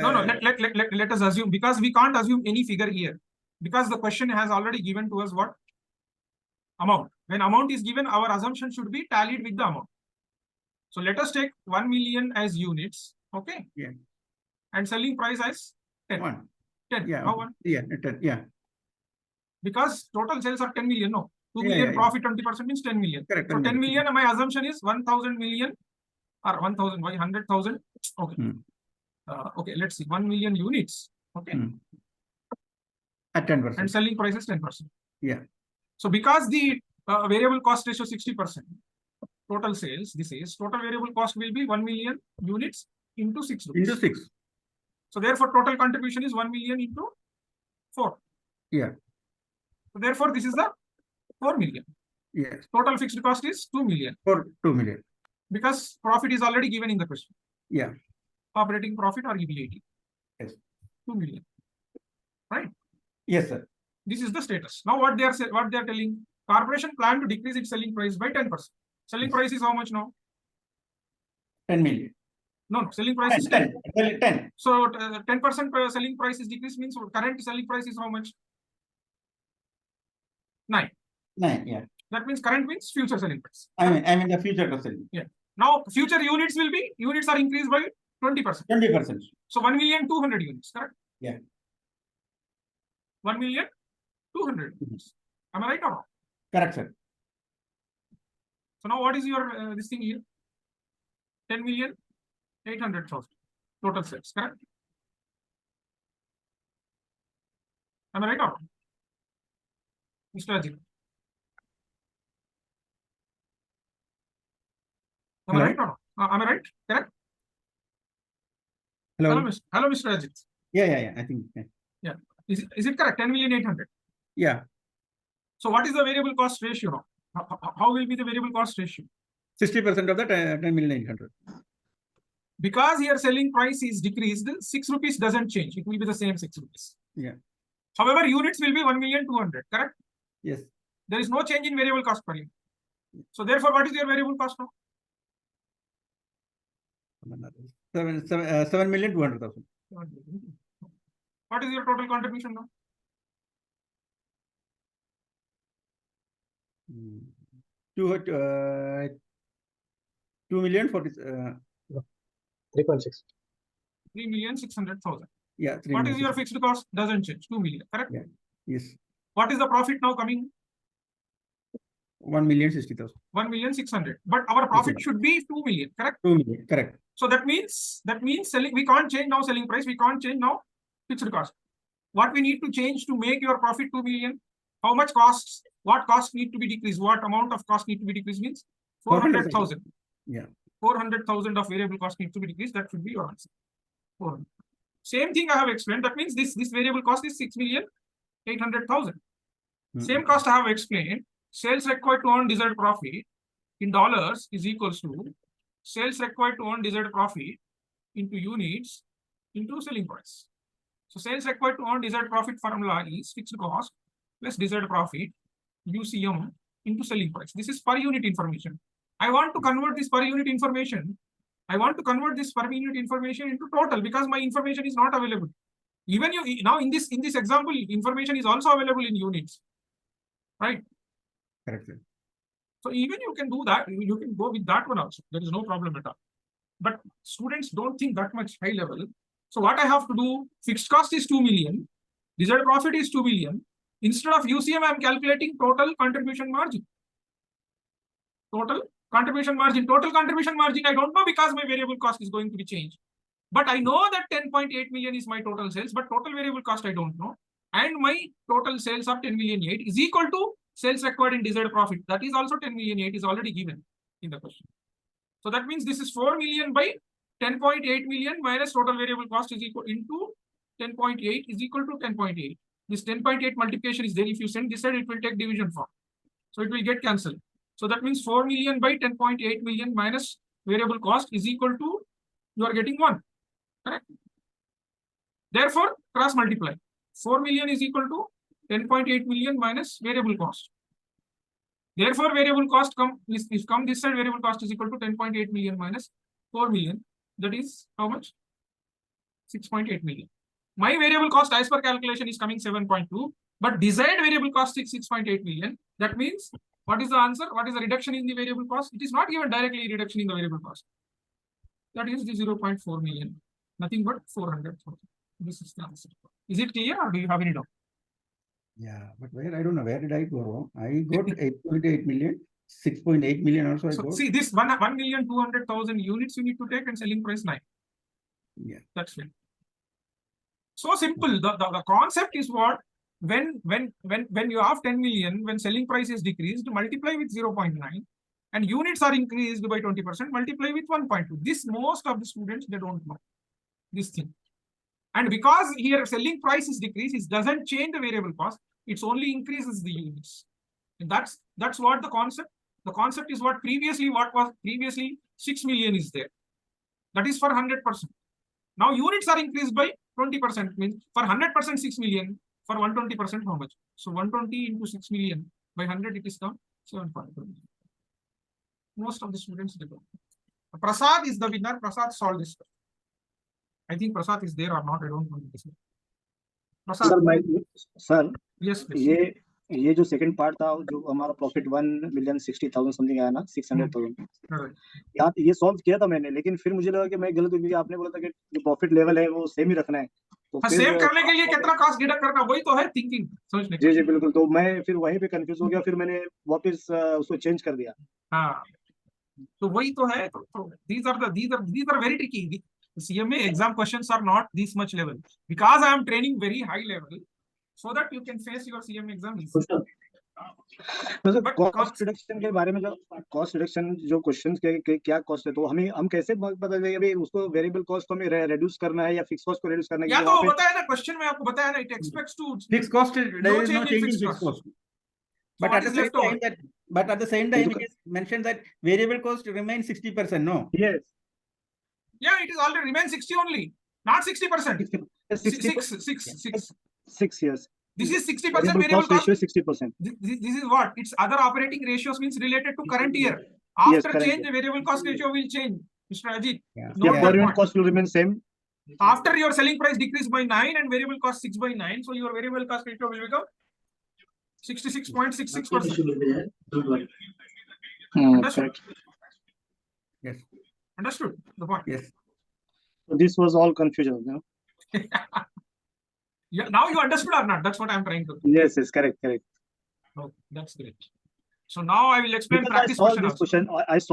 No, let us assume, because we can't assume any figure here, because the question has already given to us what? Amount. When amount is given, our assumption should be tallied with the amount. So let us take 1 million as units, okay? Yeah. And selling price as 10. 1. 10. Yeah. How 1? Yeah. 10. Yeah. Because total sales are 10 million, no? 2 Yeah, million yeah, profit, 20% means 10 million. Correct. So 10 million, my assumption is 1,000 million or 1,000 by 100,000. Okay. Okay, let's see. 1 million units. Okay. At 10%. And selling price is 10%. Yeah. So because the variable cost ratio 60%, total sales, this is total variable cost will be 1 million units into 6 rupees. Into 6. So therefore total contribution is 1 million into 4. Yeah. So therefore this is the 4 million. Yes. Total fixed cost is 2 million. For 2 million. Because profit is already given in the question. Yeah. Operating profit or EBIT. Yes. 2 million. Right? Yes, sir. This is the status. Now what they are telling, corporation plan to decrease its selling price by 10%. Selling price is how much now? 10 million. No, selling price is 10. 10. So 10% selling price is decreased means current selling price is how much? 9. 9, yeah. That means current means future selling price. I mean the future selling. Yeah. Now future units are increased by 20%. 20%. So 1,200,000 units, correct? Yeah. 1,200,000 units. Am I right or wrong? Correct, sir. So now what is your this thing here? 10,800,000 total sales, correct? Am I right or wrong? Mr. Ajit. Am I right or wrong? Am I right? Correct? Hello. Hello, Mr. Ajit. Yeah. I think. Yeah. Is it correct? 10,800,000. Yeah. So what is the variable cost ratio now? How will be the variable cost ratio? 60% of the 10,800,000. Because here selling price is decreased, 6 rupees doesn't change. It will be the same 6 rupees. Yeah. However, units will be 1,200,000, correct? Yes. There is no change in variable cost per unit. So therefore, what is your variable cost now? 7,200,000. What is your total contribution now? 3.6. 3,600,000. Yeah. What is your fixed cost? Doesn't change. 2 million, correct? Yeah. Yes. What is the profit now coming? 1,60,000. 1,600,000. But our profit should be 2 million, correct? 2 million, correct. So that means selling. We can't change now selling price. We can't change now fixed cost. What we need to change to make your profit 2 million? How much costs? What costs need to be decreased? What amount of cost need to be decreased means 400,000. Yeah. 400,000 of variable cost needs to be decreased. That should be your answer. 400. Same thing I have explained. That means this variable cost is 6,800,000. Same cost I have explained. Sales required to earn desired profit in dollars is equals to sales required to earn desired profit into units into selling price. So sales required to earn desired profit formula is fixed cost plus desired profit UCM into selling price. This is per unit information. I want to convert this per unit information. Into total because my information is not available. Even now in this example, information is also available in units, right? Correct. So even you can do that. You can go with that one also. There is no problem at all. But students don't think that much high level. So what I have to do? Fixed cost is 2 million. Desired profit is 2 million. Instead of UCM, I am calculating total contribution margin. Total contribution margin, I don't know because my variable cost is going to be changed. But I know that 10.8 million is my total sales, but total variable cost I don't know. And my total sales of 10,000,008 is equal to sales required in desired profit. That is also 10,000,008 is already given in the question. So that means this is 4 million by 10.8 million minus total variable cost is equal into 10.8 is equal to 10.8. This 10.8 multiplication is there. If you send this side, it will take division form. So it will get cancelled. So that means 4 million by 10.8 million minus variable cost is equal to, you are getting 1. Correct? Therefore, cross multiply. 4 million is equal to 10.8 million minus variable cost. Therefore, variable cost come this side, variable cost is equal to 10.8 million minus 4 million. That is how much? 6.8 million. My variable cost as per calculation is coming 7.2, but desired variable cost is 6.8 million. That means, what is the answer? What is the reduction in the variable cost? It is not even directly reduction in the variable cost. That is the 0.4 million. Nothing but 400,000. This is the answer. Is it clear or do you have any doubt? Yeah, but where I don't know, where did I go wrong? I got 8.8 million, 6.8 million also I So got. see, this 1,200,000 units you need to take and selling price 9. Yeah. That's it. So simple. The concept is what? When you have 10 million, when selling price is decreased, multiply with 0.9 and units are increased by 20%, multiply with 1.2. This most of the students, they don't know this thing. And because here selling price is decreased, it doesn't change the variable cost. It's only increases the units. And that's what the concept. The concept is what was previously 6 million is there. That is for 100%. Now units are increased by 20%, means for 100% 6 million, for 120% how much? So 120 into 6 million by 100 it is come 7.2 million. Most of the students they don't. Prasad is the winner. Prasad solved this. I think Prasad is there or not, I don't know. Prasad. Sir Yes, please. ये जो second part था जो हमारा profit 1,60,000 something आया ना 600,000 यहाँ ये solve किया था मैंने, लेकिन फिर मुझे लगा कि मैं गलत हुई, आपने बोला था कि जो प्रॉफिट लेवल है वो सेम ही रखना है, तो फिर सेम करने के लिए कितना कॉस्ट डिडक्ट करना, वही तो है थिंकिंग समझने। जी जी बिल्कुल, तो मैं फिर वहीं पे कंफ्यूज हो गया, फिर मैंने वापस उसको चेंज कर दिया। हाँ तो वही तो है। these are very tricky. CMA exam questions are not this much level because I am training very high level so that you can face your CMA exam easily. तो कॉस्ट रिडक्शन के बारे में, जो कॉस्ट रिडक्शन जो questions के क्या cost है, तो हम कैसे पता चलेगा भाई उसको वेरिएबल कॉस्ट को हमें रिड्यूस करना है या फिक्स कॉस्ट को रिड्यूस करना है? या तो बताया ना क्वेश्चन में आपको बताया ना, it expects to Fixed cost is there is no change in fixed cost. But at the same time it is mentioned that variable cost remains 60%. No. Yes. Yeah, it is already remains 60 only, not 60%. 6 years. This is 60% variable cost. Ratio 60%. This is what? It's other operating ratios, means related to current year. After yes, change, the variable cost ratio will change, Mr. Ajit. Yeah. No, per unit cost will remain same. After your selling price decreased by 9 and variable cost 6 by 9, so your variable cost ratio will become 66.66%. Understood? Yes. Understood the point? Yes. So this was all confusion, you know? Yeah, now you understood or not? That's what I'm trying to do. Yes, correct. Oh, that's great. So now I will explain Because practice question. I saw